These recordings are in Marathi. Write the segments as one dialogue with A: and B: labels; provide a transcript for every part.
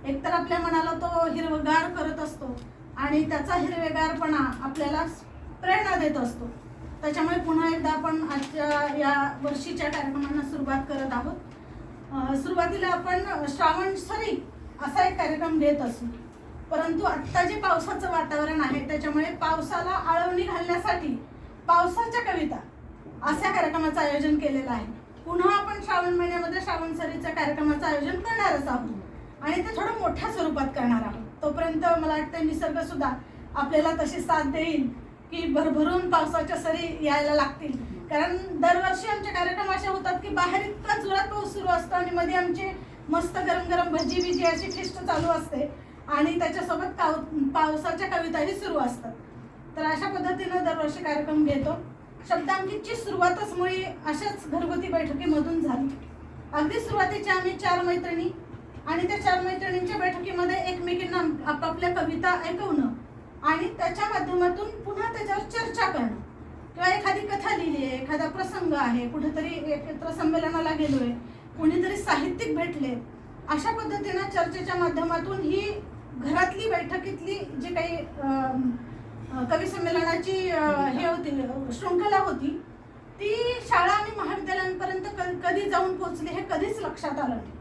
A: एकतर आपल्या मनाला तो हिरवगार करत असतो आणि त्याचा हिरवेगारपणा आपल्याला प्रेरणा देत असतो. त्याच्यामुळे पुन्हा एकदा आपण आजच्या या वर्षीच्या कार्यक्रमांना सुरुवात करत आहोत. सुरुवातीला आपण श्रावण सरी असा एक कार्यक्रम घेत असू, परंतु आत्ता जे पावसाचं वातावरण आहे त्याच्यामुळे पावसाला आळवणी घालण्यासाठी पावसाच्या कविता अशा कार्यक्रमाचं आयोजन केलेलं आहे. पुन्हा आपण श्रावण महिन्यामध्ये श्रावण सरीच्या कार्यक्रमाचं आयोजन करणारच आहोत आणि ते थोडं मोठ्या स्वरूपात करणार आहोत. तोपर्यंत मला वाटतं निसर्ग सुद्धा आपल्याला तशी साथ देईल की भरभरून पावसाच्या सरी यायला लागतील. कारण दरवर्षी आमचे कार्यक्रम असे होतात की बाहेर इतका जोरात पाऊस सुरू असतो आणि मध्ये आमचे मस्त गरम गरम भजी बिजी अशी फिस्ट चालू असते आणि त्याच्यासोबत पावसाच्या कविताही सुरू असतात. तर अशा पद्धतीनं दरवर्षी कार्यक्रम घेतो. शब्दांकितची सुरुवातच मुळी अशाच घरगुती बैठकीमधून झाली. अगदी सुरुवातीच्या आम्ही 4 मैत्रिणी आणि त्या 4 मैत्रिणींच्या बैठकीमध्ये एकमेकींना आपापल्या कविता ऐकवणं आणि त्याच्या माध्यमातून पुन्हा त्याच्यावर चर्चा करणं किंवा एखादी कथा लिहिली आहे, एखादा प्रसंग आहे, कुठेतरी एकत्र संमेलनाला गेलोय, कुणीतरी साहित्यिक भेटले, अशा पद्धतीनं चर्चेच्या माध्यमातून ही घरातली बैठकीतली जी काही कवी संमेलनाची हे होती शृंखला होती ती शाळा आणि महाविद्यालयांपर्यंत कधी जाऊन पोहोचली हे कधीच लक्षात आलं नाही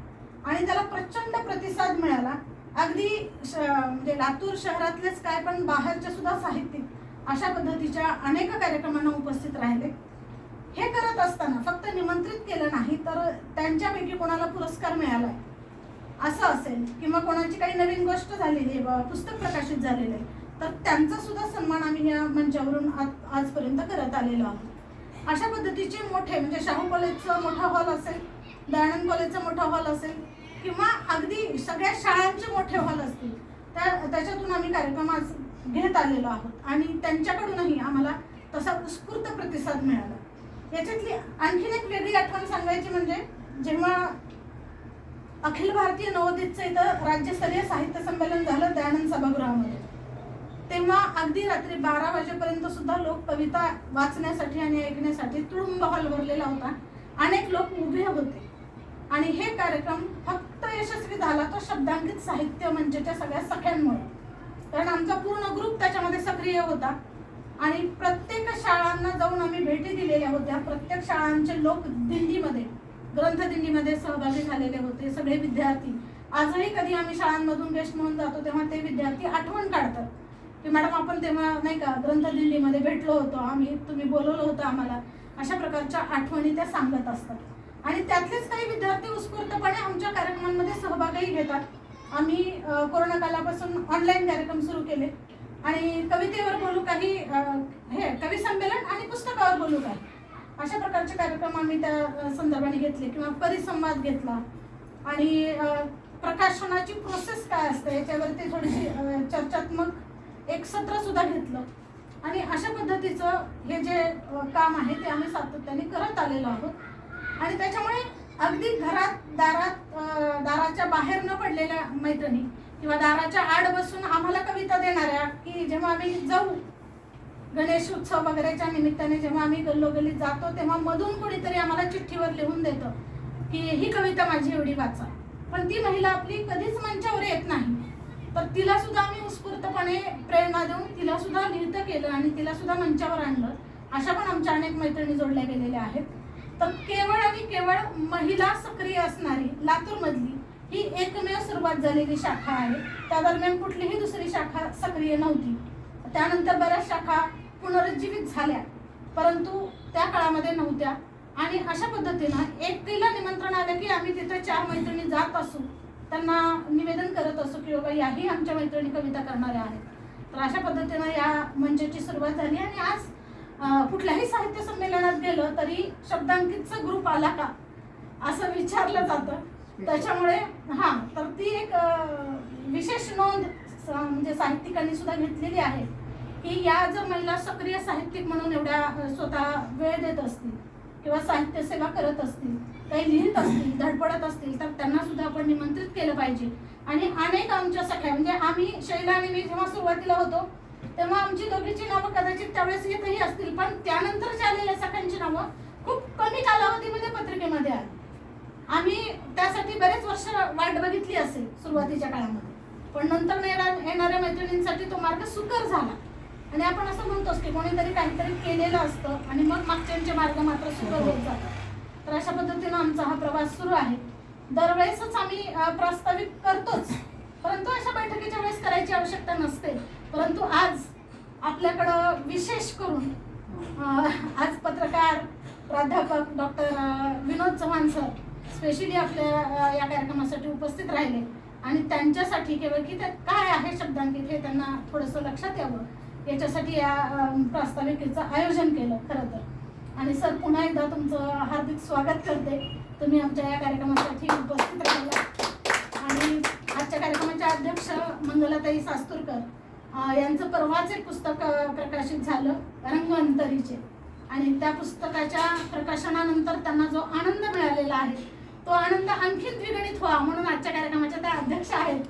A: आणि त्याला प्रचंड प्रतिसाद मिळाला. अगदी म्हणजे लातूर शहरातलेच काय पण बाहेरच्या सुद्धा साहित्यिक अशा पद्धतीच्या अनेक कार्यक्रमांना उपस्थित राहिले. हे करत असताना फक्त निमंत्रित केलं नाही तर त्यांच्यापैकी कोणाला पुरस्कार मिळालाय असं असेल किंवा कोणाची काही नवीन गोष्ट झालेली आहे, पुस्तक प्रकाशित झालेलं आहे, तर त्यांचा सुद्धा सन्मान आम्ही या मंचावरून आजपर्यंत करत आलेलो आहोत. अशा पद्धतीचे मोठे म्हणजे शाहू कॉलेजचं मोठा हॉल असेल, दयानंद कॉलेजचा मोठा हॉल असेल किंवा अगदी सगळ्या शाळांचे मोठे हॉल असतील त्याच्यातून आम्ही कार्यक्रम आज घेत आलेलो आहोत आणि त्यांच्याकडूनही आम्हाला तसा उत्स्फूर्त प्रतिसाद मिळाला. याच्यातली आणखीन एक वेगळी आठवण सांगायची म्हणजे जेव्हा अखिल भारतीय नवोदितचं इथं राज्यस्तरीय साहित्य संमेलन झालं दयानंद सभागृहामध्ये, तेव्हा अगदी रात्री 12 वाजेपर्यंत सुद्धा लोक कविता वाचण्यासाठी आणि ऐकण्यासाठी तुडुंब हॉल भरलेला होता. अनेक लोक उभे होते आणि हे कार्यक्रम फक्त यशस्वी झाला तो शब्दांकित साहित्य मंचच्या सगळ्या सख्यांमुळे. कारण आमचा पूर्ण ग्रुप त्याच्यामध्ये सक्रिय होता आणि प्रत्येक शाळांना जाऊन आम्ही भेटी दिलेल्या होत्या. प्रत्येक शाळांचे लोक दिंडीमध्ये ग्रंथदिंडीमध्ये सहभागी झालेले होते. सगळे विद्यार्थी आजही कधी आम्ही शाळांमधून गेस्ट म्हणून जातो तेव्हा ते विद्यार्थी आठवण काढतात की मॅडम आपण तेव्हा नाही का ग्रंथदिंडीमध्ये भेटलो होतो, तुम्ही बोलवलं होतं आम्हाला. अशा प्रकारच्या आठवणी त्या सांगत असतात आणि त्यातलेच काही विद्यार्थी उत्स्फूर्तपणे आमच्या कार्यक्रमांमध्ये सहभागही घेतात. आम्ही कोरोना कालापासून ऑनलाईन कार्यक्रम सुरू केले आणि कवितेवर बोलू काही, हे कवी संमेलन आणि पुस्तकावर बोलू काही, अशा प्रकारचे कार्यक्रम आम्ही त्या संदर्भाने घेतले किंवा परिसंवाद घेतला आणि प्रकाशनाची प्रोसेस काय असते याच्यावरती थोडीशी चर्चात्मक एक सत्र सुद्धा घेतलं आणि अशा पद्धतीचं हे जे काम आहे ते आम्ही सातत्याने करत आलेलो आहोत. आणि त्याच्यामुळे अगदी दाराच्या बाहेर न पडलेल्या मैत्रिणी किंवा दाराच्या आड बसून आम्हाला कविता देणाऱ्या की जेव्हा आम्ही जाऊ गणेश उत्सव वगैरेच्या निमित्ताने जेव्हा आम्ही गल्लोगल्लीत जातो तेव्हा मधून कोणीतरी आम्हाला चिठ्ठीवर लिहून देतं की ही कविता माझी एवढी वाचा, पण ती महिला आपली कधीच मंचावर येत नाही. तर तिला सुद्धा आम्ही उत्स्फूर्तपणे प्रेरणा देऊन तिला सुद्धा लिहितं केलं आणि तिला सुद्धा मंचावर आणलं. अशा पण आमच्या अनेक मैत्रिणी जोडल्या गेलेल्या आहेत. तर केवळ आणि केवळ महिला सक्रिय असणारी लातूरमधली ही एकमेव सुरुवात झालेली शाखा आहे. त्या दरम्यान कुठलीही दुसरी शाखा सक्रिय नव्हती. त्यानंतर बऱ्याच शाखा पुनरुज्जीवित झाल्या परंतु त्या काळामध्ये नव्हत्या आणि अशा पद्धतीनं एकटीला निमंत्रण आलं की आम्ही तिथे 4 मैत्रिणी जात असू, त्यांना निवेदन करत असू की बाबा याही आमच्या मैत्रिणी कविता करणाऱ्या आहेत. तर अशा पद्धतीनं या मंचाची सुरुवात झाली आणि आज कुठल्याही साहित्य संमेलनात गेलं तरी शब्दांकितचा ग्रुप आला का असं विचारलं जातं. त्याच्यामुळे तर ती एक विशेष नोंद म्हणजे साहित्यिकांनी सुद्धा घेतलेली आहे की या जर महिला सक्रिय साहित्यिक म्हणून एवढ्या स्वतः वेळ देत असतील किंवा साहित्य सेवा करत असतील, काही लिहित असतील, धडपडत असतील तर त्यांना सुद्धा आपण निमंत्रित केलं पाहिजे. आणि अनेक आमच्या सख्या म्हणजे आम्ही शैला आणि मी जेव्हा सुरुवातीला होतो तेव्हा आमची दोघीची नावं कदाचित त्यावेळेस येतही असतील, पण त्यानंतरच्या आलेल्या सख्यांची नावं खूप कमी कालावधीमध्ये पत्रिकेमध्ये आली आम्ही त्यासाठी बरेच वर्ष वाट बघितली असेल सुरुवातीच्या काळामध्ये, पण नंतर येणाऱ्या मैत्रिणींसाठी तो मार्ग सुकर झाला. आणि आपण असं म्हणतोच की कोणीतरी काहीतरी केलेलं असतं आणि मग मागच्यांचे मार्ग मात्र सुकर होत जातात. तर अशा पद्धतीनं आमचा हा प्रवास सुरू आहे. दरवेळेसच आम्ही प्रास्ताविक करतोच, परंतु अशा बैठकीच्या वेळेस करायची आवश्यकता नसते. परंतु आज आपल्याकडं विशेष करून आज पत्रकार प्राध्यापक डॉक्टर विनोद चव्हाण सर स्पेशली आपल्या या कार्यक्रमासाठी उपस्थित राहिले आणि त्यांच्यासाठी केवळ की ते काय आहे शब्दांकित हे त्यांना थोडंसं लक्षात यावं याच्यासाठी या प्रास्ताविकेचं आयोजन केलं खरं तर. आणि सर पुन्हा एकदा तुमचं हार्दिक स्वागत करते. तुम्ही आमच्या या कार्यक्रमासाठी उपस्थित राहिला. आणि आजच्या कार्यक्रमाच्या अध्यक्ष मंगलाताई सास्तुरकर यांचं परवाच एक पुस्तक प्रकाशित झालं रंग अंतरीचे, आणि त्या पुस्तकाच्या प्रकाशनानंतर त्यांना जो आनंद मिळालेला आहे तो आनंद आणखीन द्विगुणित व्हावा म्हणून आजच्या कार्यक्रमाच्या त्या अध्यक्ष आहेत.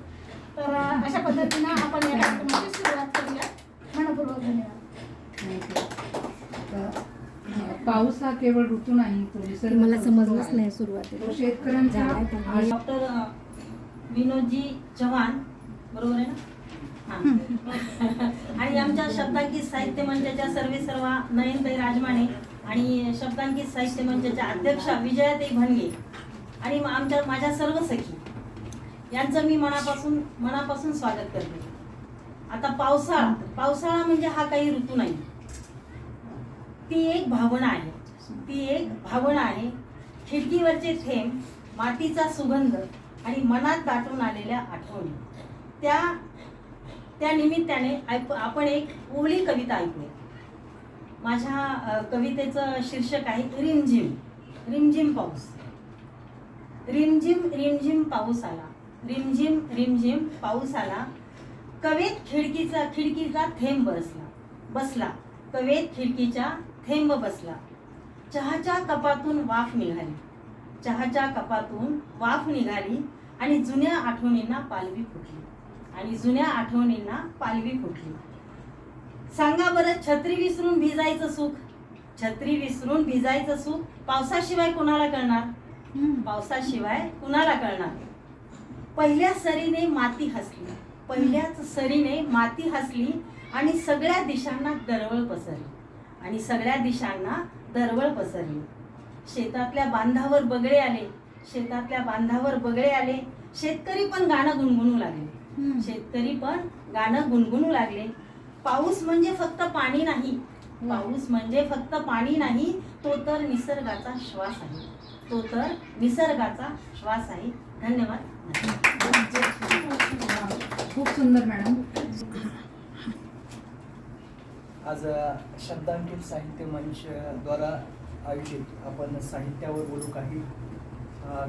A: तर अशा पद्धतीनं आपण या कार्यक्रमाची सुरुवात करूया. मनपूर्वक धन्यवाद.
B: पाऊस हा केवळ ऋतू नाही, तो निसर्ग
C: मला समजलंच नाही सुरुवातीला.
B: शेतकऱ्यांचा
D: डॉक्टर विनोदजी चव्हाण बरोबर आहे ना? आणि आमच्या शब्दांकित साहित्य मंचाच्या सर्वेसर्वा नयनताई राजमाने आणि शब्दांकित साहित्य मंचाच्या अध्यक्षा विजयाताई भणगे आणि माझ्या सर्व सखी यांचं मी मनापासून स्वागत करते. आता पावसाळा म्हणजे हा काही ऋतू नाही, ती एक भावना आहे. खिडकीवरचे थेंब, मातीचा सुगंध आणि मनात दाटून आलेल्या आठवणी, त्या निमित्ताने आपण एक ओली कविता ऐकूया. माझ्या कवितेचं शीर्षक आहे रिमझिम. रिमझिम पाऊस. रिमझिम रिमझिम पाऊस आला, रिमझिम रिमझिम पाऊस आला, कवेत खिडकीचा थेंब बसला, कवेत खिडकीचा थेंब बसला, चहाच्या कपातून वाफ निघाली आणि जुन्या आठवणींना पालवी फुटली. सांगा बरं, छत्री विसरून भिजायचं सुख पावसाशिवाय कुणाला कळणार. पहिल्याच सरीने माती हसली आणि सगळ्या दिशांना दरवळ पसरली. शेतातल्या बांधावर बगळे आले, शेतकरी पण गाणं गुणगुणू लागले. पाऊस म्हणजे फक्त पाणी नाही, तो तर निसर्गाचा श्वास आहे. धन्यवाद.
B: खूप सुंदर मॅडम.
E: आज शब्दांकित साहित्य मंच द्वारा आयोजित आपण साहित्यावर बोलू काही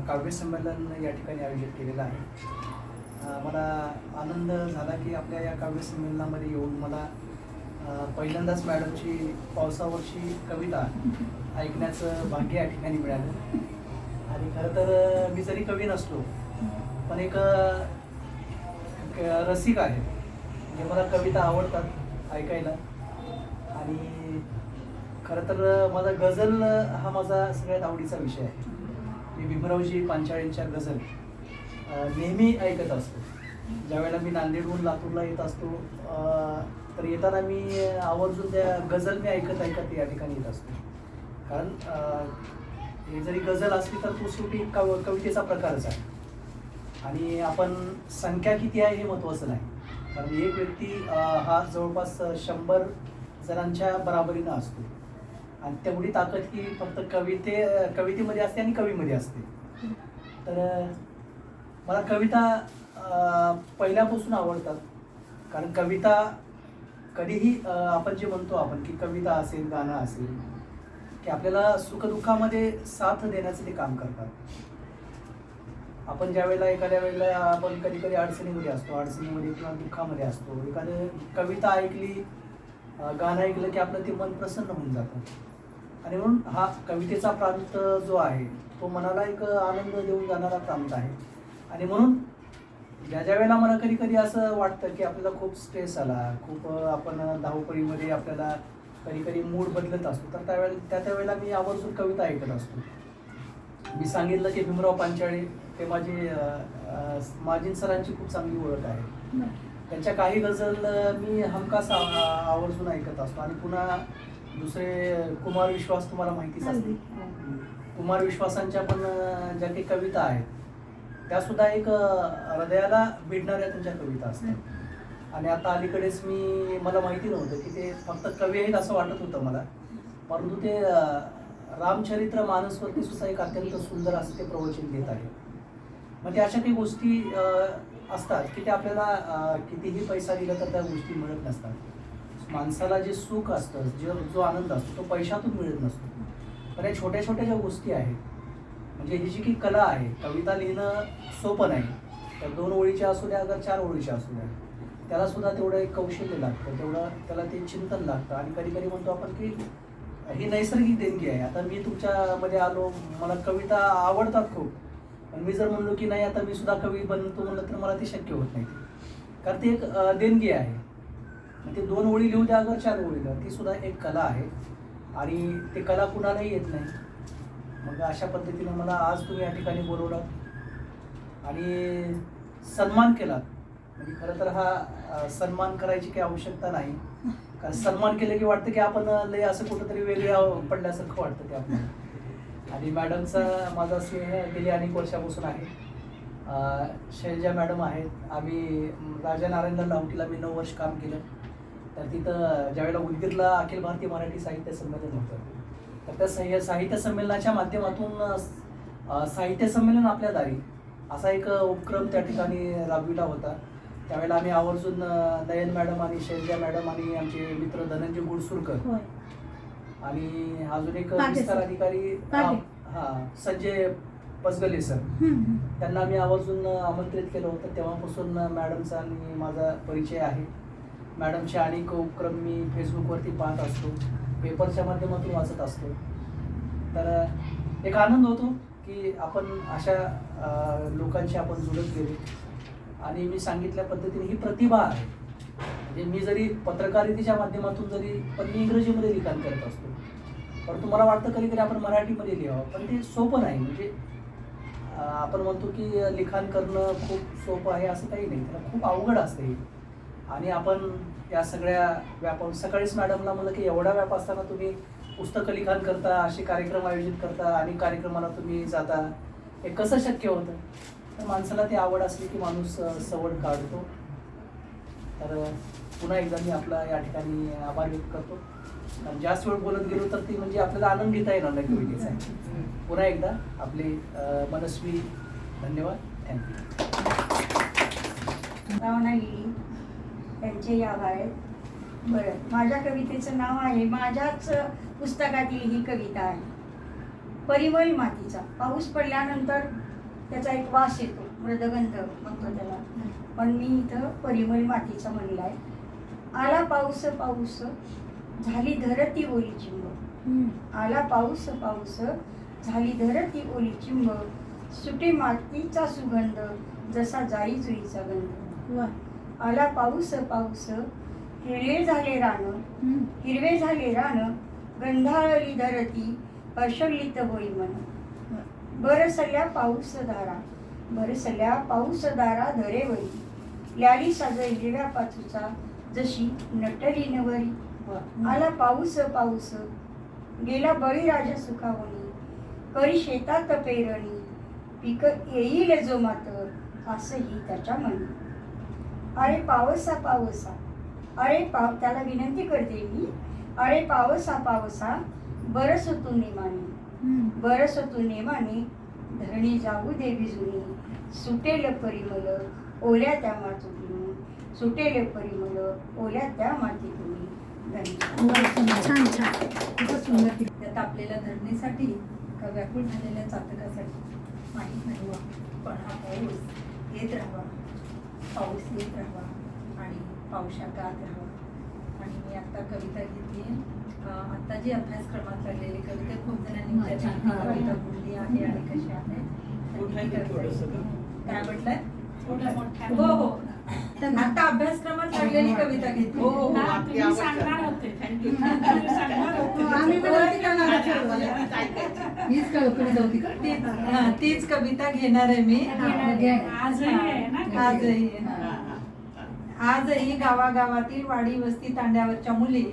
E: काव्य संमेलन या ठिकाणी आयोजित केलेलं आहे. मला आनंद झाला की आपल्या या काव्य संमेलनामध्ये येऊन मला पहिल्यांदाच मॅडमची पावसावरची कविता ऐकण्याचं भाग्य या ठिकाणी मिळालं. आणि खरं तर मी जरी कवी नसलो पण एक रसिक आहे, म्हणजे मला कविता आवडतात ऐकायला. आणि खरं तर माझा गझल हा माझा सगळ्यात आवडीचा विषय आहे. मी भीमरावजी पांचाळेंच्या गझल नेहमी ऐकत असतो. ज्यावेळेला मी नांदेडहून लातूरला येत असतो तर येताना मी आवर्जून त्या गझल मी ऐकत या ठिकाणी येत असतो. कारण हे जरी गझल असली तर तो शेवटी कवितेचा प्रकारच आहे. आणि आपण संख्या किती आहे हे महत्त्वाचं नाही, कारण एक व्यक्ती हा जवळपास 100 जणांच्या बराबरीनं असतो. आणि तेवढी ताकद ही फक्त कवितेमध्ये असते आणि कवीमध्ये असते. तर मला कविता पहिल्यापासून आवडतात, कारण कविता कधीही आपण जे म्हणतो आपण की कविता असेल गाणं असेल की आपल्याला सुखदुःखामध्ये साथ देण्याचं ते काम करतात. आपण ज्या वेळेला एखाद्या वेळेला आपण कधी अडचणीमध्ये किंवा दुःखामध्ये असतो, एखादी कविता ऐकली गाणं ऐकलं की आपलं ते मन प्रसन्न होऊन जातं. आणि म्हणून हा कवितेचा प्रांत जो आहे तो मनाला एक आनंद देऊन जाणारा प्रांत आहे. आणि म्हणून ज्या वेळेला मला कधी असं वाटतं की आपल्याला खूप स्ट्रेस आला, खूप आपण धावपळीमध्ये आपल्याला कधी मूड बदलत असतो, तर त्यावेळेला मी आवर्जून कविता ऐकत असतो. मी सांगितलं की भीमराव पांचाळे ते माझे माजीन सरांची खूप चांगली ओळख आहे. त्यांच्या काही गझल मी हमखास आवर्जून ऐकत असतो. आणि पुन्हा दुसरे कुमार विश्वास तुम्हाला माहितीच असते. कुमार विश्वासांच्या पण ज्या काही कविता आहेत त्या सुद्धा एक हृदयाला भिडणाऱ्या त्यांच्या कविता असतात. आणि आता अलीकडेच मला माहिती नव्हतं की ते फक्त कवी आहेत असं वाटत होतं मला, परंतु ते रामचरित्र मानसवरती सुद्धा एक अत्यंत सुंदर असं ते प्रवचन देत आहे. म्हणजे अशा काही गोष्टी असतात की ते आपल्याला कितीही पैसा दिला तर त्या गोष्टी मिळत नसतात. माणसाला जे सुख असतं, जो आनंद असतो तो पैशातून मिळत नसतो. पण या छोट्या छोट्या ज्या गोष्टी आहेत, म्हणजे ही जी की कला आहे, कविता लिहिणं सोपं नाही. तर 2 ओळीच्या असू द्या अगर 4 ओळीच्या असू द्या, त्याला सुद्धा तेवढं एक कौशल्य लागतं, तेवढं त्याला ते चिंतन लागतं. आणि कधी कधी म्हणतो आपण की ही नैसर्गिक देणगी आहे. आता मी तुमच्यामध्ये आलो, मला कविता आवडतात खूप, पण मी जर म्हणलो की नाही आता मी सुद्धा कवी बनतो म्हणलं तर मला ते शक्य होत नाही. कारण ती एक देणगी आहे. मग ते 2 ओळी लिहू द्या अगर 4 ओळी लिहा, ती सुद्धा एक कला आहे. आणि ते कला कुणालाही येत नाही. मग अशा पद्धतीनं मला आज तुम्ही या ठिकाणी बोलवलं आणि सन्मान केला. म्हणजे खरं तर हा सन्मान करायची काही आवश्यकता नाही. कारण सन्मान केलं की वाटतं की आपण लय असं कुठंतरी वेगळ्या पडल्यासारखं वाटतं ते आपल्याला. आणि मॅडमचा माझा स्नेह गेली अनेक वर्षापासून आहे. शैलजा मॅडम आहेत. आम्ही राजा नारायणला लावटीला मी 9 वर्ष काम केलं. तर तिथं ज्यावेळेला उदगीरला अखिल भारतीय मराठी साहित्य संमेलन होतं, तर त्या साहित्य संमेलनाच्या माध्यमातून साहित्य संमेलन आपल्या दारी असा एक उपक्रम त्या ठिकाणी राबविला होता. त्यावेळेला आम्ही आवर्जून नयन मॅडम आणि शैलजा मॅडम आणि आमचे मित्र धनंजय गुडसुरकर आणि अजून एक विस्तार अधिकारी संजय पसगले सर, त्यांना आम्ही आवर्जून आमंत्रित केलं होतं. तेव्हापासून मॅडमचा आणि माझा परिचय आहे. मॅडमचे अनेक उपक्रम मी फेसबुकवरती पाहत असतो, पेपरच्या माध्यमातून वाचत असतो. तर एक आनंद होतो की आपण अशा लोकांशी आपण जुळत गेलो. आणि मी सांगितल्या पद्धतीने ही प्रतिभा आहे. म्हणजे मी जरी पत्रकारितेच्या माध्यमातून पण मी इंग्रजीमध्ये लिखाण करत असतो, परंतु मला वाटतं कधी कधी आपण मराठीमध्ये लिहावं, पण ते सोपं नाही. म्हणजे आपण म्हणतो की लिखाण करणं खूप सोपं आहे असं काही नाही, त्याला खूप अवघड असते. आणि आपण या सगळ्या सकाळीच मॅडमला म्हणलं की एवढा व्याप असताना तुम्ही पुस्तकं लिखाण करता, असे कार्यक्रम आयोजित करता आणि कार्यक्रमाला तुम्ही जाता, हे कसं शक्य होतं? तर माणसाला ती आवड असली की माणूस सवड काढतो. तर पुन्हा एकदा मी आपला या ठिकाणी आभार व्यक्त करतो. आणि जास्त वेळ बोलत गेलो तर ती म्हणजे आपल्याला आनंद घेता येणार नाही कवितेचा. पुन्हा एकदा आपले मनस्वी धन्यवाद. थँक्यू.
C: त्यांचे आभार आहेत. बरं, माझ्या कवितेचं नाव आहे, माझ्याच पुस्तकातील ही कविता आहे, परिमल मातीचा. पाऊस पडल्यानंतर त्याचा एक वास येतो, मृदगंध म्हणतो त्याला, पण मी इथं परिमल मातीचा म्हणला आहे. आला पाऊस पाऊस झाली धरती ओली चिंब, आला पाऊस पाऊस झाली धरती ओली चिंब, सुटे मातीचा सुगंध जसा जाई जुईचा गंध. आला पाऊस पाऊस हिरवे झाले रान, गंधाळली धरती हर्षलित होई मन. बरसल्या पाऊस धारा धरेवरी, ल्याली साजई हिरव्या पाचूचा जशी नटली नवरी. आला पाऊस पाऊस गेला बळीराजा सुखावणी, करी शेतात पेरणी पीक येईल जोमात, असंही त्याच्या मनी. अरे पावसा त्याला विनंती करते मी, अरे पावसा बरस तू नेमाने धरणी जाऊ दे भिजुनी, सुटेल परिमल ओल्या त्या मातीतून, सुटेल परिमल ओल्या त्या मातीतून.
B: छान छान, खूपच सुंदर.
F: त्यात आपल्याला धरणीसाठी का व्याकुळ झालेल्या चातकासाठी माहीत नाही वा, पण हा पाऊस येत राहावा, पाऊस येत राहावा आणि पावसा गात राहावा. आणि मी आत्ता कविता घेतली, आत्ता जी अभ्यासक्रमात लागलेली कविता खूप जणांनी कविता बोलली आहे आणि कशी आहे काय म्हटलंय. हो आता अभ्यासक्रमात लागलेली कविता घेतली.
A: आम्ही विनंती करणार.
B: हीच कविता होती का?
F: तीच कविता घेणार आहे मी.
B: आजही आहे ना?
F: आजही आजही गावागावातील वाडी वस्ती तांड्यावरच्या मुली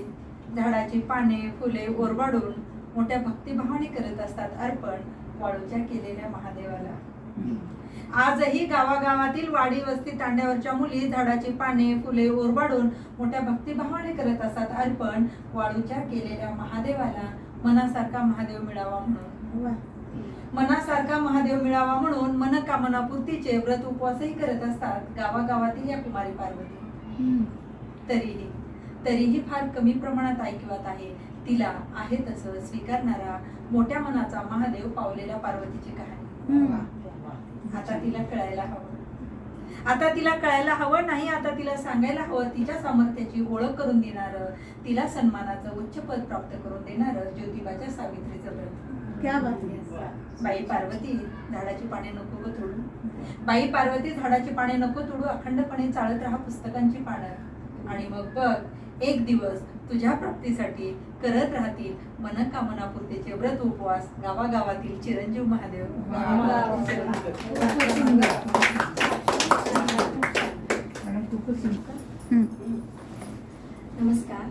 F: झाडाची पाने फुले ओरबाडून मोठ्या भक्तिभावाने करत असतात अर्पण वाळूच्या केलेल्या महादेवाला. आजही गावागावातील वाडी वस्ती तांड्यावरच्या मुली झाडाची पाने फुले ओरबाडून मोठ्या भक्तिभावाने करत असतात अर्पण वाळूच्या केलेल्या महादेवाला. मनासारखा महादेव मिळावा म्हणून, मनासारखा महादेव मिळावा म्हणून मनकामना पूर्तीचे व्रत उपवासही करत असतात गावागावातील या कुमारी पार्वती. तरीही फार कमी प्रमाणात ऐकिवात आहे तिला आहे तसं स्वीकारणारा मोठ्या मनाचा महादेव पावलेल्या पार्वतीची कहाणी. आता तिला कळायला हवं, आता तिला कळायला हवं नाही, आता तिला सांगायला हवं तिच्या सामर्थ्याची ओळख करून देणार, तिला सन्मानाचं उच्च पद प्राप्त करून देणार ज्योतिबाच्या सावित्रीचं व्रत.
A: क्या बात आहे.
F: बाई पार्वती झाडाची पाने नको ग तोडू, बाई पार्वती झाडाची पाने नको तोडू, अखंडपणे चालत राहा पुस्तकांची पानं आणि मग बघ एक दिवस तुझ्या प्राप्तीसाठी करत राहतील मनकामनापुरतेचे व्रत उपवास गावागावातील चिरंजीव महादेव.
G: नमस्कार,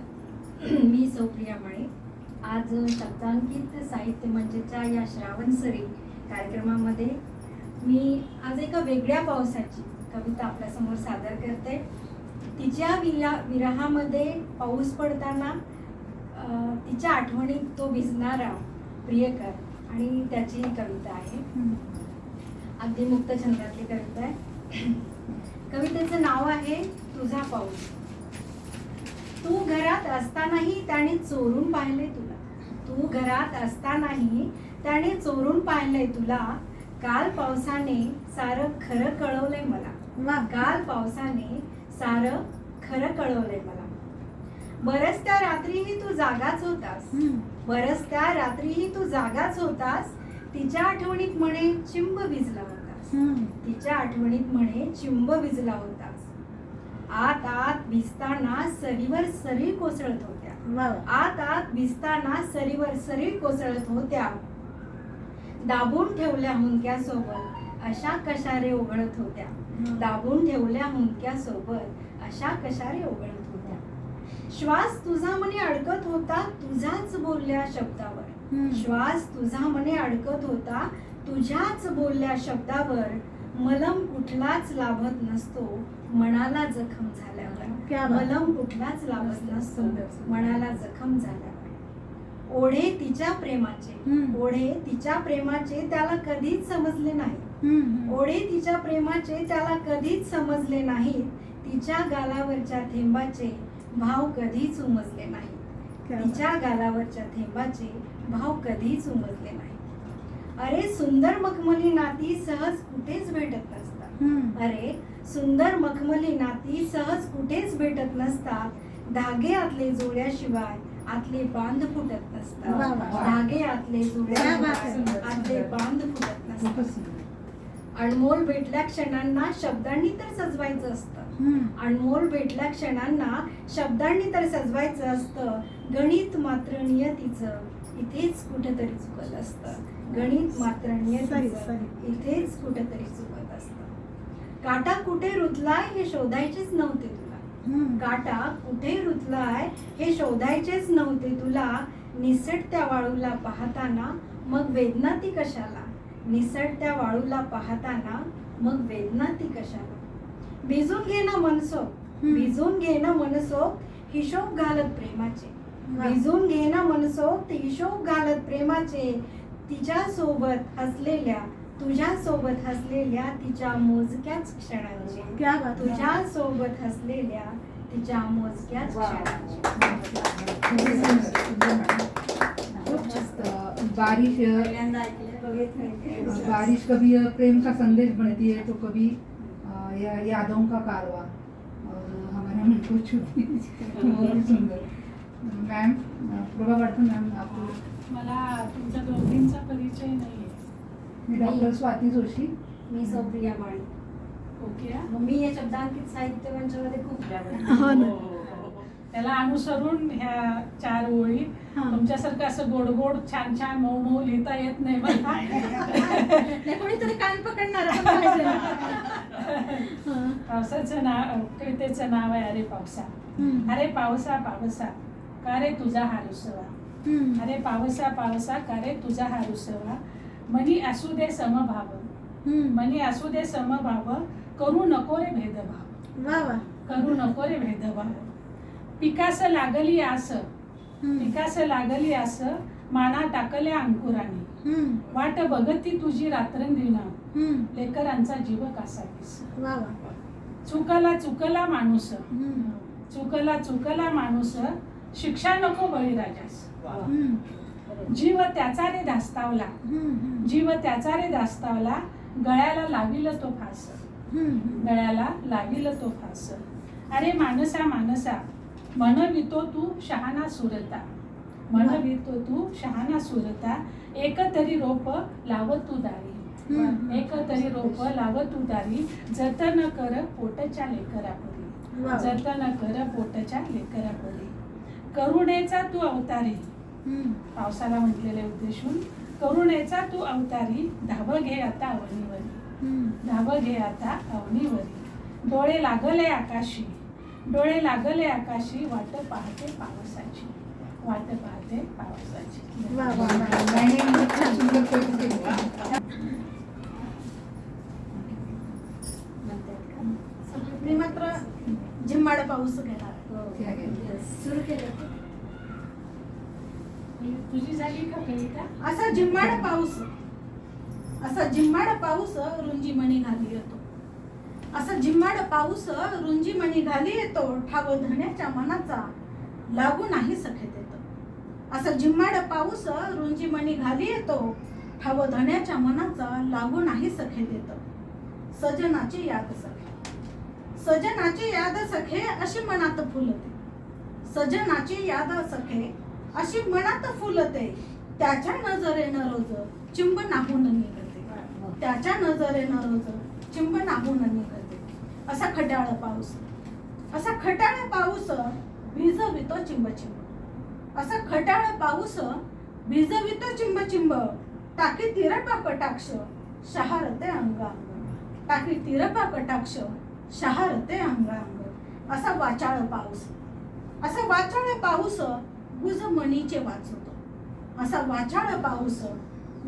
G: मी सौप्रिया माळे. आज शब्दांकित साहित्य मंचच्या या श्रावणसरी कार्यक्रमामध्ये मी आज एका वेगळ्या पावसाची कविता आपल्यासमोर सादर करते. तिच्या विरहामध्ये पाऊस पडताना तिच्या आठवणीत तो भिजणारा प्रियकर आणि त्याची ही कविता आहे. अगदी मुक्त छंदातली कविता आहे. कवितेचं नाव आहे तुझा पाऊस. तू घरात असतानाही त्याने चोरून पाहिले तुला, तू घरात असतानाही त्याने चोरून पाहिलंय तुला. काल पावसाने सारं खरं कळवलंय मला, काल पावसाने सारं खरं कळवलंय मला. बरंच त्या रात्रीही तू जागाच होतास, बरंच त्या रात्रीही तू जागाच होतास. तिच्या आठवणीत म्हणे चिंब भिजला होतास, तिच्या आठवणीत म्हणे चिंब भिजला होतास. आत आत भिजताना सरीवर सरी कोसळत होत्या, आत आत भिजताना सरीवर सरी कोसळत होत्या. दाबून ठेवल्या हुंदक्यासोबत अशा कशारे ओघळत होत्या, दाबून ठेवल्या हुंदक्यासोबत अशा कशारे ओघळत होत्या. श्वास तुझा मने अडकत होता तुझ्याच बोलल्या शब्दावर, श्वास तुझा मने अडकत होता तुझ्याच बोलल्या शब्दावर. मलम कुठलाच लाभत नसतो मनाला जखम झाल्यावर, मलम कुठलाच लाभत नसतो मनाला जखम झाल्यावर. ओढे तिच्या प्रेमाचे, ओढे तिच्या प्रेमाचे त्याला कधीच समजले नाही, ओढे तिच्या प्रेमाचे त्याला कधीच समजले नाही. तिच्या गालावरच्या थेंबाचे भाव कधीच उमजले नाही, तिच्या गालावरच्या थेंबाचे भाव कधीच उमजले नाही. अरे सुंदर मखमली नाती सहज कुठेच भेटत नसतात, अरे सुंदर मखमली नाती सहज कुठेच भेटत नसतात. धागे आतले जोड्याशिवाय आतले बांध फुटत नसतात, धागे आतले जोड्याशिवाय आतले बांध फुटत नसतात. अनमोल भेटल्या क्षणांना शब्दांनी तर सजवायचं असतं, अनमोल भेटल्या क्षणांना शब्दांनी तर सजवायचं असतं. गणित मात्र नियतीचं इथेच कुठेतरी चुकत असतं, गणित मात्र नियतीचं इथेच कुठेतरी चुकत असतं. काटा कुठे रुतलाय हे शोधायचेच नव्हते तुला, काटा कुठे रुतलाय हे शोधायचेच नव्हते तुला. निसटत्या वाळूला पाहताना मग वेदना ती कशाला, निसटत्या वाळूला पाहताना मग वेदना ती कशाला. भिजून घेणं मनसोक्त, भिजून घेणं मनसोक्त हिशोब घालत प्रेमाचे, भिजून घेणं मनसोक्त हिशोब घालत प्रेमाचे. तिच्या सोबत हसलेल्या तुझ्या सोबत हसलेल्या तिच्या मोजक्याच क्षणांचे, तुझ्या सोबत हसलेल्या तिच्या मोजक्याच क्षणांचे.
B: बारिश कभी प्रेम का संदेश बनती है तो कभी यादों का कारवा. और हमारे मन को छूती बहुत ही सुंदर. मॅम प्रभा वाटतो मॅम आपको.
A: मला तुमच्या दोघींचा परिचय नाहीये.
B: मी डॉक्टर स्वाती जोशी.
G: मी सौप्रिया माळी.
A: ओके.
G: मग मी या शब्दांकित साहित्य मंचामध्ये खूप
A: हो ना.
H: त्याला अनुसरून ह्या 4 ओळी.
A: हा.
H: तुमच्यासारखं असं गोड गोड छान छान मऊ मऊ लिहिता येत नाही मला.
A: नाही, कोणीतरी कान पकडणार पण पाहिजे ना. हा.
H: पावसाचं नाव, कवितेचं नाव आहे अरे पावसा.
A: हम्म.
H: अरे पावसा पावसा का रे तुझा हा रुसवा.
A: हम्म.
H: अरे पावसा पावसा का रे तुझा हा रुसवा. मनी असू दे समभाव,
A: हम्म.
H: मनी असू दे समभाव, करू नको रे भेदभाव,
A: वा वा.
H: करू नको रे भेदभाव. पिकास लागली आस,
A: हम्म.
H: पिकास लागली आस, माना टाकल्या अंकुराने.
A: हम्म.
H: वाट बघती तुझी रात्रंदिन,
A: हम्म.
H: लेकरांचा जीव कसा दिस.
A: वा वा.
H: चुकला चुकला माणूस,
A: हम्म.
H: चुकला चुकला माणूस, शिक्षा नको बळीराजास.
A: हम्म.
H: जीव त्याचा रे धास्तावला,
A: हम्म.
H: जीव त्याचा रे धास्तावला, गळ्याला लाविल तो फास,
A: हम्म.
H: गळ्याला लाविल तो फास. अरे मानसा मानसा म्हणवितो तू शहाणा सुरता, म्हणवितो तू शहाणा सुरता, एक तरी रोप लाव तू दारी,
A: हम्म.
H: एक तरी रोप लाव तू दारी, जतन कर पोटच्या लेकरापरी,
A: वा.
H: जतन कर पोटच्या लेकरापरी. करुणेचा तू अवतारी,
A: हम्म.
H: पावसाला म्हटलेले उद्देशून, करुणेचा तू अवतारी, धाव घे आता अवनीवरी,
A: हम्म.
H: धाव घे आता अवनीवरी. डोळे लागले आकाशी, डोळे लागले आकाशी, वाट पाहते पावसाची, वाट पाहते पावसाची.
A: वा वा वा.
B: नाही, नाही, खूप सुंदर कविता केली.
A: मी मात्र झिम्माड पाऊस घेणार.
B: त्या गेल्या.
G: सुरू केलं.
H: तुझी झाली का कविता?
A: असा झिम्माड पाऊस, असा झिम्माड पाऊस रुंजी मणी घाली येतो, असा झिम्माड पाऊस रुंजी मणी घाली येतो, ठाव धण्याच्या मनाचा लागू नाही सखेत येतो. असा झिम्माड पाऊस रुंजी मणी घाली येतो, ठाव धण्याच्या मनाचा लागू नाही सखेत येतो. सजनाची याद सखे, सजनाची याद सखे अशी मनात फुलते, सजनाची याद सखे अशी मनात फुलते, त्याच्या नजरेनं रोज चिंब नाहून निघते, त्याच्या नजरेनं रोज चिंब नाहून निघते. असा खट्याळ पाऊस, असा खट्याळ पाऊस भिजवितो चिंब चिंब, असा खट्याळ पाऊस भिजवितो चिंब चिंब, टाकी तिरपा कटाक्ष शहारते अंग अंग, टाकी तिरपा कटाक्ष शहारते अंग अंग. असा वाचाळ पाऊस, असा वाचाळ पाऊस गुज मणीचे वाचतो, असा वाचाळ पाऊस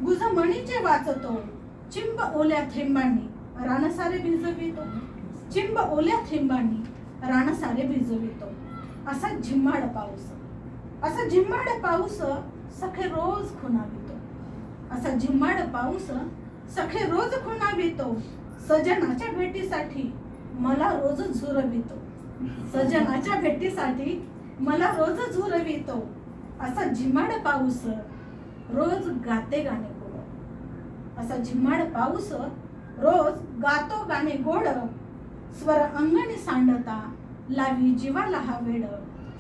A: गुज मणीचे वाचतो, चिंब ओल्या थेंबांनी रानसारे भिजवितो, चिंब ओल्या थेंबांनी रानसारे भिजवितो. असा झिम्माड पाऊस, असा झिम्माड पाऊस सखे रोज खुणावितो, असा झिम्माड पाऊस सखे रोज खुणावितो, सजनाच्या भेटीसाठी मला रोज झुरवितो, सजनाच्या भेटीसाठी मला रोज झुरवितो. असा झिम्माड पाऊस रोज गाते गाणे गोड, असा झिम्माड पाऊस रोज गातो गाणे गोड, स्वर अंगणी सांडता लावी जीवाला हा वेड,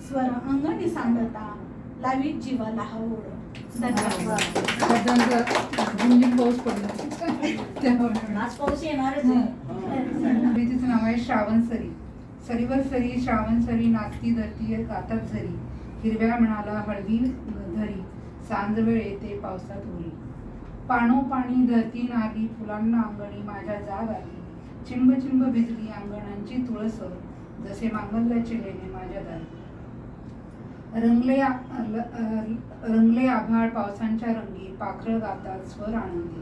A: स्वर अंगणी सांडता लावी जीवाला हा ओढ. धन्यवाद.
B: त्याच्यानंतर झिमझिम पाऊस पडला. त्यामुळे
C: आज पाऊस येणारच आहे.
B: कवितेचं नाव आहे श्रावण सरी. सरीवर सरी श्रावण सरी, नाचती धरती गातात झरी, हिरव्या मनाला हळवी धरी, सांज वेळ येते पावसात ओली. पाणोपाणी धरती नाली, फुलांना अंगणी माझ्या जाग आली, चिंब चिंब भिजली अंगणांची तुळस, जसे मांगल्याचे लेणे माझ्या दारी. रंगले आभाळ पावसांच्या रंगी, पाखरं गातात स्वर आनंदी,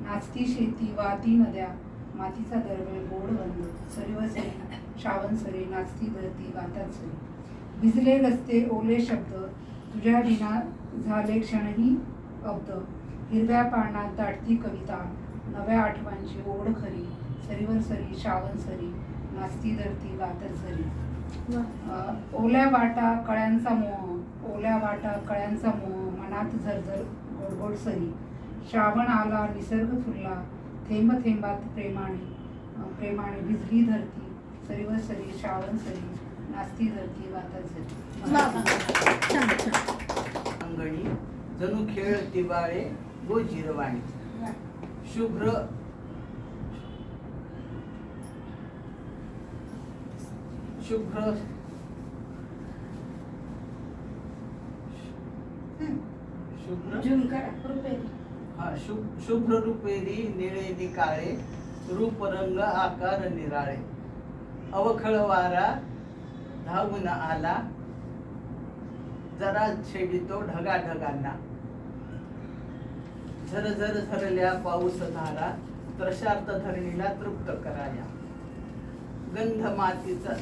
B: नाचती शेती वाहती नद्या, मातीचा दरवेळ गोड गंध. सरीवर सरी श्रावण सरी, नाचती धरती गातात सरी, भिजले रस्ते ओले शब्द, तुझ्या विना झाले क्षणही अब्द, हिरव्या पानात दाटती कविता, नव्या आठवांची ओढ खरी. सरीवर सरी श्रावण सरी, नाचती धरती गातात सरी. ओल्या वाटा कळ्यांचा मोह, ओल्या वाटा कळ्यांचा मोह, मनात झरझर गोडगोड सरी. श्रावण आला निसर्ग फुलला, थेंब थेंबात प्रेमाने प्रेमाने भिजली धरती. सरीवर सरी श्रावण सरी, नाचती धरती गातात सरी.
A: वा वा. छान छान.
I: अंगणी जणू खेळ तिबाळे व जिरवाणी, शुभ्र शुभ्र शुभ्र
C: रुपेरी
I: हा शुभ्र रुपेरी निळे निकाळे रूप रंग आकार निराळे अवखळ वारा धावून आला जरा छेडितो ढगा ढगांना झर झर झरल्या पाऊस धारा त्रशार्थ धरणीला तृप्त कराया गंध मातीचा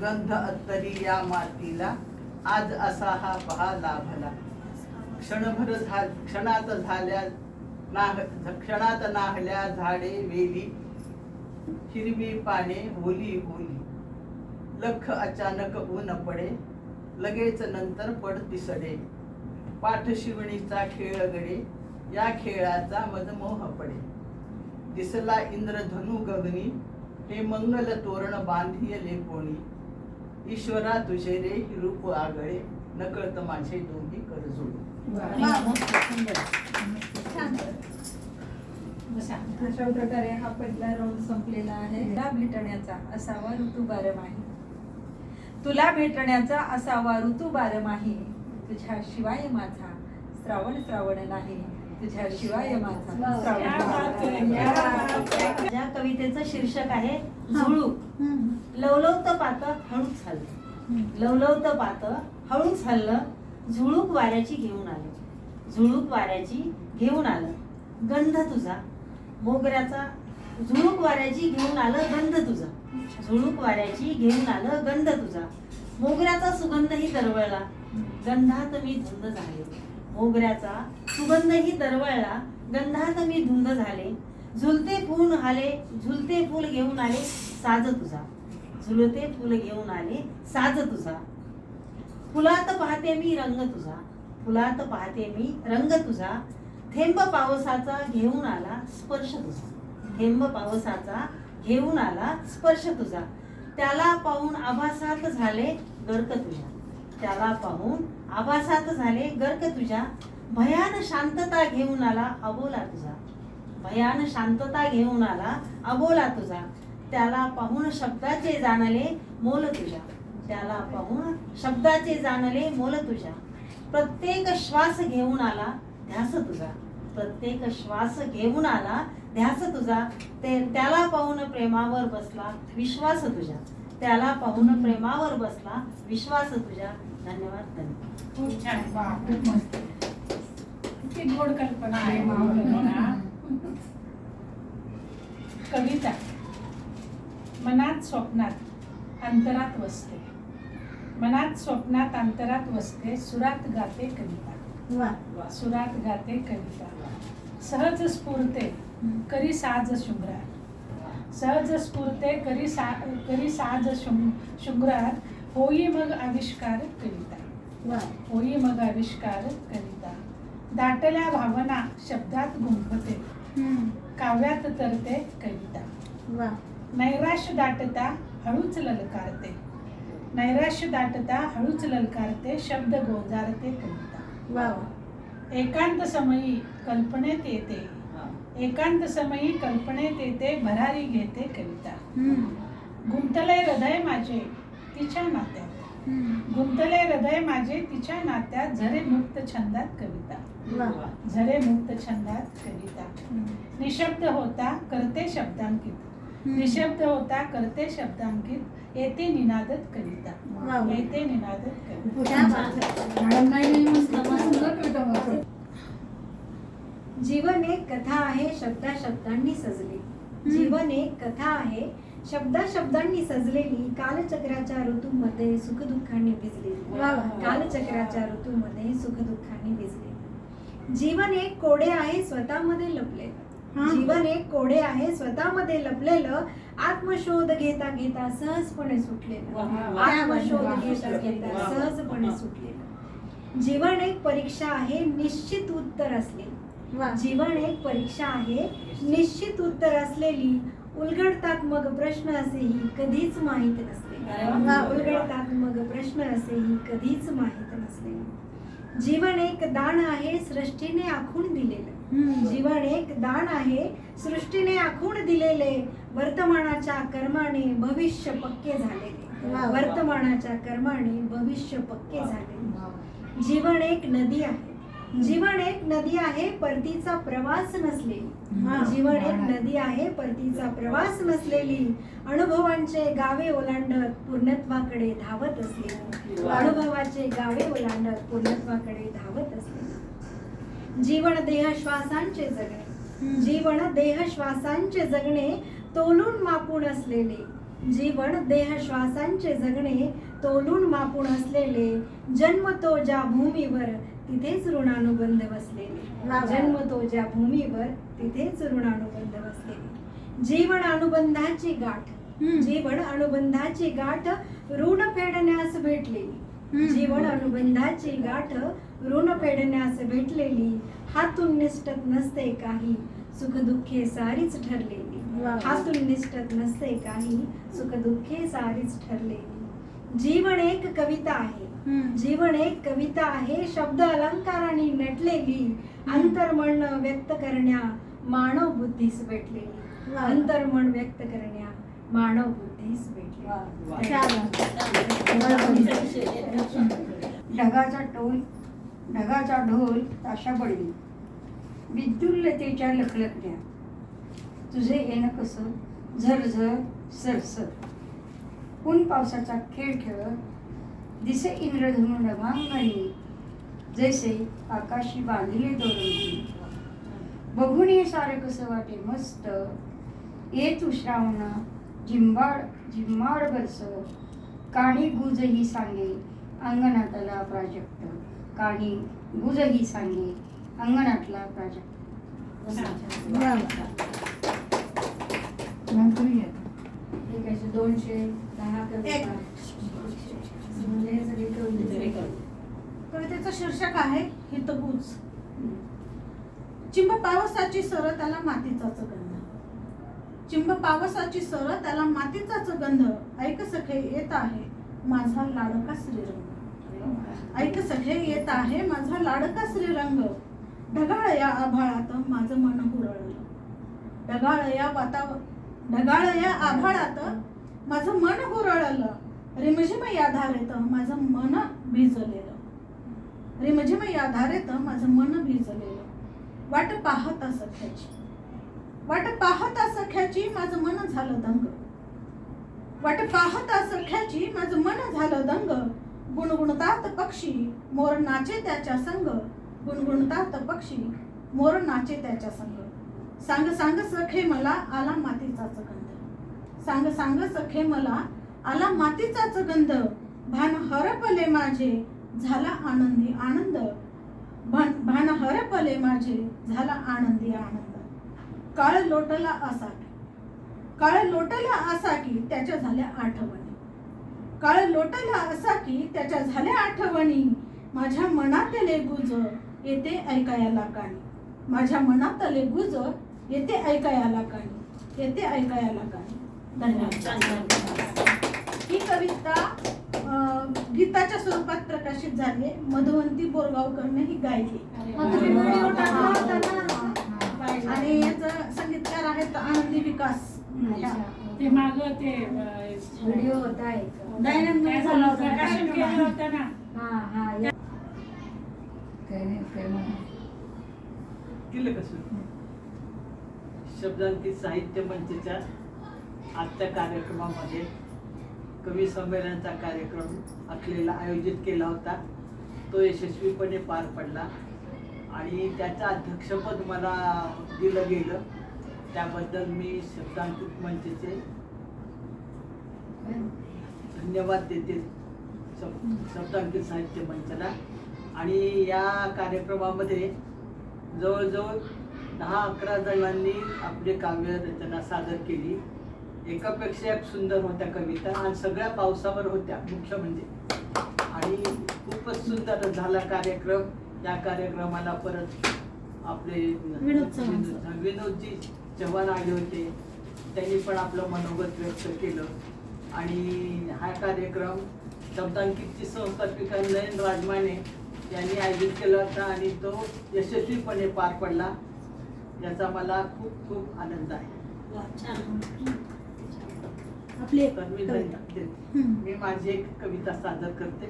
I: गंध अत्तरी या मातीला आज असा हा पहा लाभला क्षणात नाहल्या झाडे वेली हिरवी पाने होली होली लख अचानक ऊन पडे लगेच नंतर पडती सडे पाठ शिवणीचा खेळ गडे या खेळाचा मदमोह पडे दिसला इंद्रधनु गगनी हे मंगल तोरण बांधियले कोणी ईश्वरा तुझे रे रूप आगळे नकळत माझे दोन्ही कर जोडू
A: छान.
H: बसा.
F: अशा प्रकारे हा पहिला राऊंड संपलेला आहे. तुला भेटण्याचा असावा ऋतू बारमाही, तुला भेटण्याचा असावा ऋतू बारमाही, तुझ्या शिवाय माझा श्रावण श्रावण नाही, तुझ्या शिवाय माझा श्रावण.
D: या कवितेचं शीर्षक आहे झुळूक. लवलवतं पातं हळूच हल्लं, लवलवतं पातं हळूच हल्लं, झुळूक वाऱ्याची घेऊन आलं, झुळूक वाऱ्याची घेऊन आलं गंध तुझा मोगऱ्याचा, झुळूक वाऱ्याची घेऊन आलं गंध तुझा, झुळूक वाऱ्याची घेऊन आलं गंध तुझा, मोगऱ्याचा सुगंधही दरवळला गंधात मी धुंद झाले, मोगऱ्याचा सुगंधही दरवळला गंधात मी धुंद झाले, झुलते फूल आले झुलते फूल घेऊन आले साज तुझा, झुलते फूल घेऊन आले साज तुझा, फुलात पाहते मी रंग तुझा, फुलात पाहते मी रंग तुझा, थेंब पावसाचा घेऊन आला स्पर्श तुझा, थेंब पावसाचा घेऊन आला स्पर्श तुझा, त्याला पाहून आभासात झाले गर्क तुझ्या, त्याला पाहून आभासात झाले गर्क तुझ्या, भयान शांतता घेऊन आला अबोला तुझा, भयान शांतता घेऊन आला अबोला तुझा, त्याला पाहून शब्दाचे जाणले मोल तुझ्या, त्याला पाहून शब्दाचे जाणले मोल तुझ्या, प्रत्येक श्वास घेऊन आला ध्यास तुझा, प्रत्येक श्वास घेऊन आला ध्यास तुझा, त्याला पाहून प्रेमावर बसला विश्वास तुझ्या, त्याला पाहून प्रेमावर बसला विश्वास तुझ्या. धन्यवाद. धन्यवाद.
H: खूप छान.
B: वा, खूप मस्त.
H: किती गोड कल्पना आहे. हो ना? कविता मनात स्वप्नात अंतरात वसते, मनात स्वप्नात अंतरात वसते, सुरात गाते कविता, सुरात गाते कविता, सहज स्फुरते करी साज शुभ्रात, सहज स्फुरते करी साज शुभ्रात, होई मग आविष्कार कविता, होई मग आविष्कार कविता, दाटल्या भावना शब्दात गुंफते, काव्यात तरते कविता, नैराश्य दाटता हळूच ललकारते, नैराश्य दाटता हळूच ललकारते, शब्द गोंजारते कविता, एकांत समयी कल्पनेत येते, एकांत समयी कल्पनेत येते, भरारी घेते कविता, गुंतले हृदय माझे तिच्या नात्यात, गुंतले हृदय माझे तिच्या नात्यात, झरे मुक्त छंदात कविता, झरे मुक्त छंदात कविता, निशब्द होता करते शब्दांकित, निशब्द होता करते शब्दांकित, येते निनादत कविता, येते निनादत कविता.
B: मॅडम नाही मस्त सुंदर कविता वाचली.
G: जीवन एक कथा आहे शब्दा शब्दांनी सजली, जीवन एक कथा आहे शब्दा शब्दांनी सजलेली, कालचक्राच्या ऋतूमध्ये सुखदुःखांनी भिजलेली, कालचक्राच्या ऋतूमध्ये सुखदुःखांनी भिजलेली, जीवन एक कोडे आहे स्वतःमध्ये लपलेलं, जीवन एक कोडे आहे स्वतःमध्ये लपलेलं, आत्मशोध घेता घेता सहजपणे सुटलेलं, आत्मशोध घेता घेता सहजपणे सुटलेलं, जीवन एक परीक्षा आहे निश्चित उत्तर असलेली, जीवन एक परीक्षा आहे निश्चित उत्तर असलेली, उलगडतात मग प्रश्न असेही कधीच माहीत नसलेले, उलगडतात मग प्रश्न असेही कधीच माहीत नसलेले, जीवन एक दान आहे सृष्टीने आखून दिलेलं, जीवन एक दान आहे सृष्टीने आखून दिलेले, वर्तमानाच्या कर्माने भविष्य पक्के झालेले, वर्तमानाच्या कर्माने भविष्य पक्के झालेले, जीवन एक नदी आहे. जीवन एक नदी आहे, परतीचा प्रवास नसलेली. जीवन एक नदी आहे, परतीचा प्रवास नसलेली. अनुभवांचे गावे ओलांडत पूर्णत्वाकडे धावत असलेली. अनुभवाचे गावे ओलांडत पूर्णत्वाकडे धावत असलेली. जीवन देह श्वासांचे जगणे. जीवन देह श्वासांचे जगणे तोलून मापून असलेले. जीवन देह श्वासांचे जगणे तोलून मापून असलेले. जन्मतो ज्या भूमीवर तिथेच ऋणानुबंध बसलेले. जन्मतो ज्या भूमीवर तिथेच ऋणानुबंध बसलेले. जीवन अनुबंधाची गाठ. जीवन अनुबंधाची गाठ ऋण फेडण्यास भेटलेली. जीवन अनुबंधाची गाठ ऋण फेडण्यास भेटलेली. हातून निष्ठत नसते काही, सुखदुःखे सारीच ठरलेली. हातून निष्ठत नसते काही, सुखदुःखे सारीच ठरलेली. जीवन एक कविता आहे. जीवन एक कविता आहे, शब्द अलंकाराने नटलेली. अंतर्मन व्यक्त करण्या मानव बुद्धीस भेटलेली. अंतर्मन व्यक्त करण्या मानव बुद्धीस भेटलेली.
C: ढगाचा ढोल ताशा पडली. विद्युल्लतेच्या लखलखण्या. तुझे येणं कसं झरझर सरसर. ऊन पावसाचा खेळ खेळत दिसे इंद्रधनु नभांगणी. जैसे आकाशी बांधले दोरंगी. बघून हे सारं कसं वाटे मस्त. ये तू श्रावणा झिम्माड बरस. काणी गुजही सांगे अंगणातला प्राजक्त. काणी गुजही सांगे अंगणातला प्राजक्त.
G: ठीक आहे, 210 कविता. म्हणजे हे सगळे कविता.
A: कवितेचं शीर्षक आहे हितगुज. चिंब पावसाची सर त्याला मातीचाच गंध. चिंब पावसाची सर त्याला मातीचाच गंध. ऐक सखे येत आहे माझा लाडका श्रीरंग. ऐक सखे येत आहे माझा लाडका श्रीरंग. ढगाळ या आभाळात माझं मन हुरळलं. ढगाळ या आभाळात माझं मन हुरळलं. रिमझिम या धारेत माझं मन भिजलेलं. रिमझिम या धारेत माझं मन भिजलेलं. वाट पाहता सख्याची. वाट पाहता सख्याची माझं मन झालं दंग. वाट पाहता सख्याची माझं मन झालं दंग. गुणगुणतात पक्षी मोर नाचे त्याच्या संग. गुणगुणतात पक्षी मोर नाचे त्याच्या संग. सांग सांग सखे मला आला मातीचाच गंध. सांग सांग सखे मला आला मातीचाच गंध. भान हरपले माझे झाला आनंदी आनंद. भान हरपले माझे झाला आनंदी आनंद. काळ लोटला असा की त्याच्या झाल्या आठवणी. काळ लोटला असा की त्याच्या झाल्या आठवणी. माझ्या मनातले गुज येते ऐकायला कानी. माझ्या मनातले गुज येते ऐकायला कानी. येते ऐकायला कानी. धन्यवाद. ही कविता गीताच्या स्वरूपात प्रकाशित झाली. मधुवंती बोरगावकरने ही गायली. आणि याचं संगीतकार आहेत आनंदी विकास.
H: ते माग ते
G: व्हिडिओ होता एक.
H: काय झालं, प्रकाशन केलं होतं ना.
I: केलं कसं. शब्दांकित साहित्य मंचच्या आजच्या कार्यक्रमामध्ये कवी संमेलनाचा कार्यक्रम आखलेला आयोजित केला होता. तो यशस्वीपणे पार पडला आणि त्याचं अध्यक्षपद मला दिलं गेलं. त्याबद्दल मी शब्दांकित मंचचे धन्यवाद देते शब्दांकित साहित्य मंचाला. आणि या कार्यक्रमामध्ये जवळजवळ 10-11 जणांनी आपली काव्य रचना सादर केली. एकापेक्षा एक सुंदर होत्या कविता आणि सगळ्या पावसावर होत्या मुख्य म्हणजे. आणि खूपच सुंदर झाला कार्यक्रम. या कार्यक्रमाला परत आपले विनोदजी चव्हाण आले होते. त्यांनी पण आपलं मनोगत व्यक्त केलं. आणि हा कार्यक्रम शब्दांकितची संस्थापिका नयन राजमाने यांनी आयोजित केला होता आणि तो यशस्वीपणे पार पडला. याचा मला खूप खूप आनंद आहे. मी माझी एक कविता सादर करते.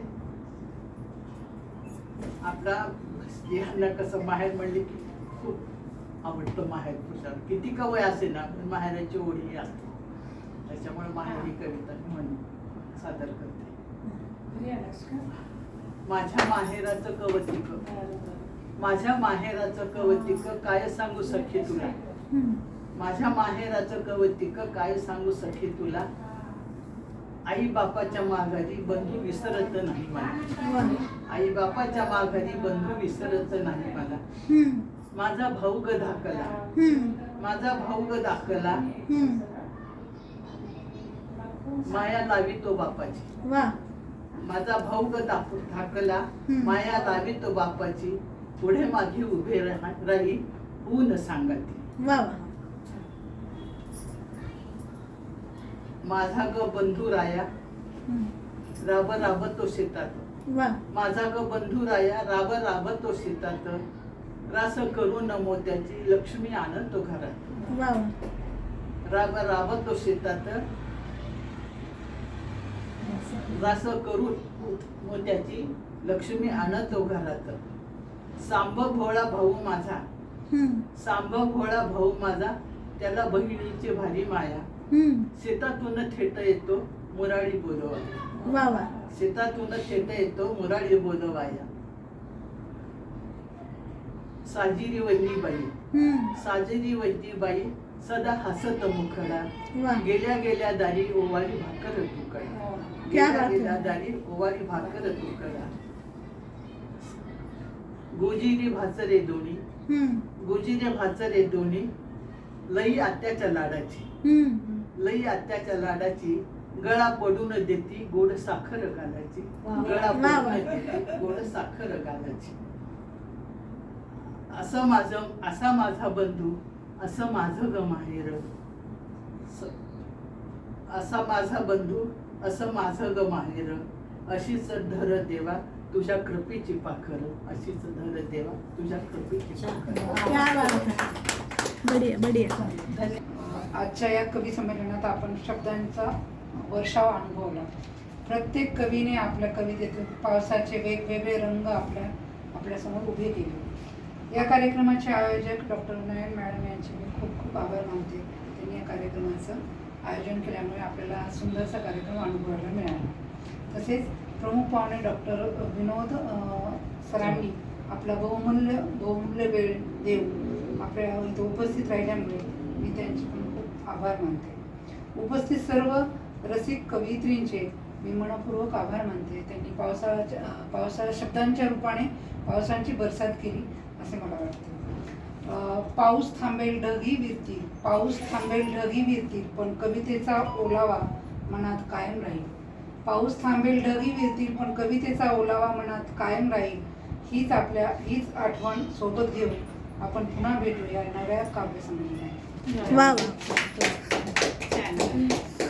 I: आपला स्त्रियांना कसं माहेर म्हणले की खूप आवडतं माहेर पुरुषाला. किती का वय असे ना पण माहेराची ओढी असते. त्याच्यामुळे माहेर ही कविता मी म्हणून सादर करते.
H: घरी आलास का?
I: माझ्या माहेराचं कवतिक, माझ्या माहेराचं कवतिक काय सांगू सखे तुला. माझ्या माहेराचं कवतिक काय सांगू सखे तुला. आई बापाच्या माघारी बंधू विसरत नाही मला. आई बापाच्या माघारी बंधू विसरत नाही मला. माझा भाऊ ग धाकला, माझा भाऊ ग दाखला, माया लावी तो बापाची.
A: वा
I: माझा भाऊ ग धाकला, माया लावी तो बापाची. पुढे मागे उभे राही ऊन सांगती.
A: वा वा
I: माझा ग बंधू राया राब राब तो शेतात.
A: वा
I: माझा ग बंधू राया राब राब तो शेतात. रास करून मोत्याची लक्ष्मी आणतो घरात.
A: वा
I: राब राब तो शेतात. रास करून मोत्याची लक्ष्मी आणतो घरात. सांब भोळा भाऊ माझा, सांब भोळा भाऊ माझा, त्याला बहिणीची भारी माया. शेतातून थेट येतो मुराळी बोलवाया.
A: वा वा
I: शेतातून थेट येतो मुराळी बोलवाया. साजिरी वल्लीबाई, साजिरी वल्लीबाई सदा हसत मुखडा.
A: वा
I: गेल्या गेल्या दारी ओवाळी भाकर तुकडा.
A: क्या
I: गेल्या
A: बात है.
I: गेल्या दारी ओवाळी भाकर तुकडा. गोजिरी भाचरे दोन्ही, गोजिरे भाचरे दोन्ही, लई आत्याच्या लाडाची, लई आत्याच्या लाडाची. गळा पडून देती गोड साखर घालायची. गळा पडून देती गोड साखर घालायची. असा माझा बंधू, असं माझं ग माहेर. असा माझा बंधू, असं माझं ग माहेर. अशीच धर देवा तुझ्या कृपेची पाखर. अशीच धर देवा तुझ्या कृपेची पाखर.
A: क्या बात है. बढिया बढिया.
B: आजच्या या कवी संमेलनात आपण शब्दांचा वर्षाव अनुभवला. प्रत्येक कवीने आपल्या कवितेतून पावसाचे वेगवेगळे रंग आपल्यासमोर उभे केले. या कार्यक्रमाचे आयोजक डॉक्टर नयन मॅडम यांचे मी खूप खूप आभार मानते. त्यांनी या कार्यक्रमाचं आयोजन केल्यामुळे आपल्याला सुंदरसा कार्यक्रम अनुभवायला मिळाला. तसेच प्रमुख पाहुणे डॉक्टर विनोद सरांनी आपला बहुमूल्य वेळ देऊन आपल्या इथं उपस्थित राहिल्यामुळे मी त्यांचे पण खूप आभार मानते. उपस्थित सर्व रसिक कवयित्रींचे मी मनपूर्वक आभार मानते. त्यांनी पावसाच्या शब्दांच्या रूपाने पावसाची बरसात केली असे मला वाटते. पाऊस थांबेल ढगही विरतील, पाऊस थांबेल ढगही विरतील, पण कवितेचा ओलावा मनात कायम राहील. पाऊस थांबेल ढगही विरतील, पण कवितेचा ओलावा मनात कायम राहील. हीच आठवण सोबत घेऊन आपण पुन्हा भेटूया नव्या काव्य संमेलनात.
A: वा वा.